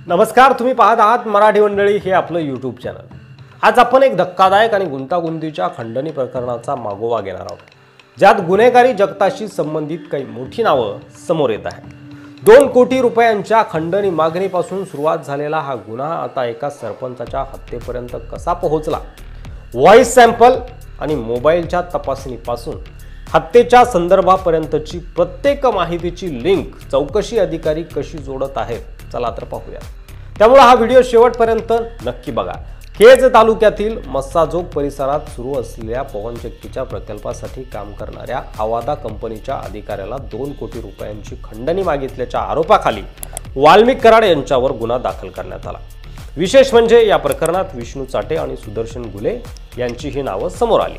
नमस्कार, तुम्ही पाहत आहात मराठी मंडळी हे आपलं यूट्यूब चॅनल। आज आपण एक धक्कादायक आणि गुंतागुंतीच्या खंडणी प्रकरणाचा मागोवा घेणार आहोत, ज्यात गुन्हेगारी जगताशी संबंधित काही मोठी नावं समोर येत आहेत। 2 कोटी रुपयांच्या खंडणी मागणीपासून सुरुवात झालेला हा गुन्हा आता एका सरपंचाच्या हत्येपर्यंत कसा पोहोचला, व्हॉइस सॅम्पल आणि मोबाईलच्या तपासणीपासून हत्येच्या संदर्भापर्यंतची प्रत्येक माहितीची लिंक चौकशी अधिकारी कशी जोडत आहेत, चला तर पाहूया। त्यामुळे हा व्हिडिओ शेवटपर्यंत नक्की बघा। केज तालुक्यातील मस्साजोग परिसरात सुरू असलेल्या पवनचक्कीच्या प्रकल्पासाठी काम करणाऱ्या आवादा कंपनीच्या अधिकाऱ्याला 2 कोटी रुपयांची खंडणी मागितल्याच्या आरोपाखाली वाल्मिक कराड यांच्यावर गुन्हा दाखल करण्यात आला। विशेष म्हणजे या प्रकरणात विष्णू चाटे आणि सुदर्शन गुले यांची ही नावं समोर आली।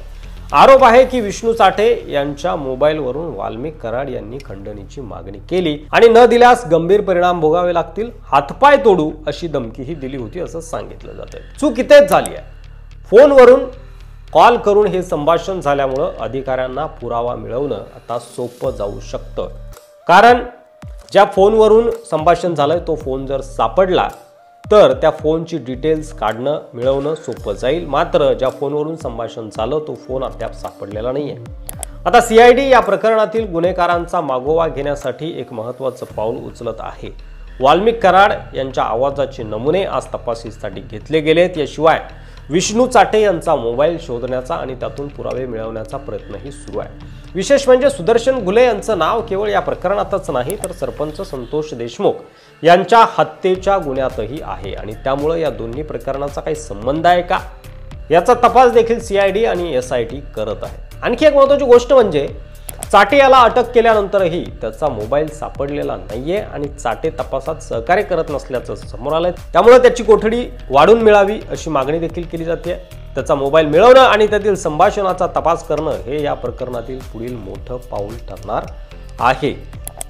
आरोप आहे की विष्णू चाटे यांच्या मोबाईलवरून वाल्मिक कराड यांनी खंडणीची मागणी केली आणि न दिल्यास गंभीर परिणाम भोगावे लागतील, हातपाय तोडू अशी धमकीही दिली होती असं सांगितलं जातंय। चूक इथेच झाली आहे। फोनवरून कॉल करून हे संभाषण झाल्यामुळे अधिकाऱ्यांना पुरावा मिळवणं आता सोपं जाऊ शकतं, कारण ज्या फोनवरून संभाषण झालंय तो फोन जर सापडला तर त्या फोनची डिटेल्स काढणं मिळवणं सोपं जाईल। मात्र ज्या फोनवरून संभाषण झालं तो फोन अद्याप सापडलेला नाहीये। आता सीआयडी या प्रकरणातील गुन्हेगारांचा मागोवा घेण्यासाठी एक महत्त्वाचं पाऊल उचलत आहे। वाल्मिक कराड यांच्या आवाजाचे नमुने आज तपासणीसाठी घेतले गेलेत। याशिवाय विष्णू चाटे यांचा मोबाईल शोधण्याचा आणि त्यातून पुरावे मिळवण्याचा प्रयत्नही सुरू आहे। विशेष म्हणजे सुदर्शन गुले यांचं नाव केवळ या प्रकरणातच नाही तर सरपंच संतोष देशमुख यांच्या हत्येच्या गुन्ह्यातही आहे आणि त्यामुळे या दोन्ही प्रकरणाचा काही संबंध आहे का याचा तपास देखील सीआयडी आणि एसआयटी करत आहे। आणखी एक महत्त्वाची गोष्ट म्हणजे चाटे याला अटक केल्यानंतरही त्याचा मोबाईल सापडलेला नाहीये आणि चाटे तपासात सहकार्य करत नसल्याचं समोर आलंय। त्यामुळे त्याची कोठडी वाढून मिळावी अशी मागणी देखील केली जाते। त्याचा मोबाईल मिळवणं आणि त्यातील संभाषणाचा तपास करणं हे या प्रकरणातील पुढील मोठं पाऊल ठरणार आहे।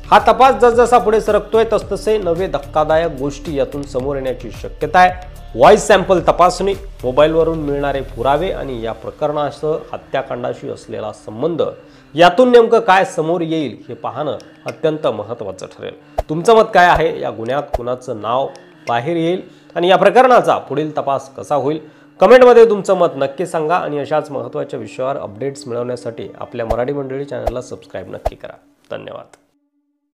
हा तपास जसजसा पुढे सरकतोय तसतसे नवे धक्कादायक गोष्टी यातून समोर येण्याची शक्यता आहे। व्हॉइस सॅम्पल तपासणी, मोबाईलवरून मिळणारे पुरावे आणि या प्रकरणासह हत्याकांडाशी असलेला संबंध यातून नेमकं काय समोर येईल हे पाहणं अत्यंत महत्त्वाचं ठरेल। तुमचं मत काय आहे? या गुन्ह्यात कुणाचं नाव बाहेर येईल आणि या प्रकरणाचा पुढील तपास कसा होईल? कमेंटमध्ये तुमचं मत नक्की सांगा आणि अशाच महत्त्वाच्या विषयावर अपडेट्स मिळवण्यासाठी आपल्या मराठी मंडळी चॅनलला सबस्क्राईब नक्की करा। धन्यवाद।